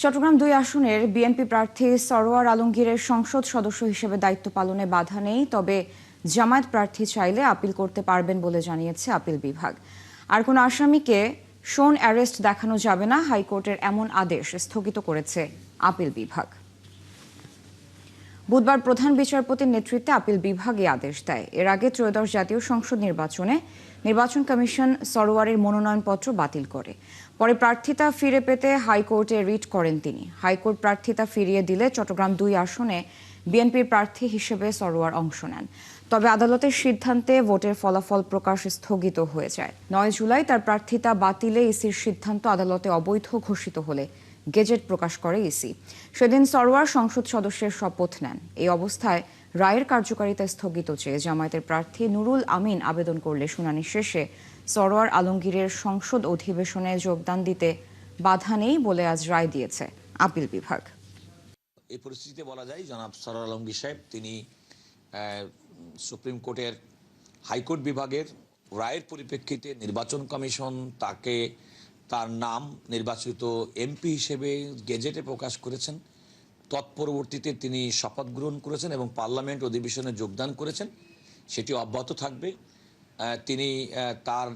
চট্টগ্রাম-২ আসনের বিএনপি প্রার্থী সরোয়ার আলমগীরের সংসদ সদস্য হিসেবে দায়িত্ব পালনে বাধা নেই, তবে জামায়াত প্রার্থী চাইলে আপিল করতে পারবেন বলে জানিয়েছে আপিল বিভাগ। আর কোনো আসামিকে শোন অ্যারেস্ট দেখানো যাবে না, হাইকোর্টের এমন আদেশ স্থগিত করেছে আপিল বিভাগ। বুধবার প্রধান বিচারপতির নেতৃত্বে আপিল বিভাগ এই আদেশ দেয়। এর আগে ত্রয়োদশ জাতীয় সংসদ নির্বাচনে নির্বাচন কমিশন সরোয়ারের মনোনয়নপত্র বাতিল করে। পরে প্রার্থিতা ফিরে পেতে হাইকোর্টে রিট করেন তিনি। হাইকোর্ট প্রার্থিতা ফিরিয়ে দিলে চট্টগ্রাম-২ আসনে বিএনপির প্রার্থী হিসেবে সরোয়ার অংশ নেন। তবে আদালতের সিদ্ধান্তে ভোটের ফলাফল প্রকাশ স্থগিত হয়ে যায়। ৯ জুলাই তার প্রার্থিতা বাতিলে ইসির সিদ্ধান্ত আদালতে অবৈধ ঘোষিত হলে গেজেট প্রকাশ করে ইসি। সেদিন সরোয়ার সংসদ সদস্যের শপথ নেন। এই অবস্থায় রায়ের কার্যকারিতা স্থগিত চেয়ে জামায়াতের প্রার্থী নুরুল আমিন আবেদন করলে শুনানি শেষে সরোয়ার আলমগীরের সংসদ অধিবেশনে যোগদান দিতে বাধা নেই বলে আজ রায় দিয়েছে আপিল বিভাগ। এই পরিস্থিতিতে বলা যায় জনাব সরোয়ার আলমগীর সাহেব তিনি সুপ্রিম কোর্টের হাইকোর্ট বিভাগের রায়ের পরিপ্রেক্ষিতে নির্বাচন কমিশন তাকে তার নাম নির্বাচিত এমপি হিসেবে গেজেটে প্রকাশ করেছেন। তৎপরবর্তীতে তিনি শপথ গ্রহণ করেছেন এবং পার্লামেন্ট অধিবেশনে যোগদান করেছেন। সেটি অব্যাহত থাকবে। তিনি তার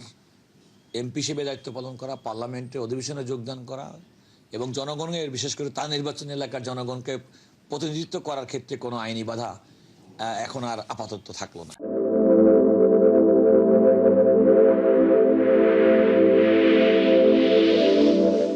এমপি হিসেবে দায়িত্ব পালন করা, পার্লামেন্টে অধিবেশনে যোগদান করা এবং জনগণের বিশেষ করে তার নির্বাচনী এলাকার জনগণকে প্রতিনিধিত্ব করার ক্ষেত্রে কোনো আইনি বাধা এখন আর আপাতত থাকলো না।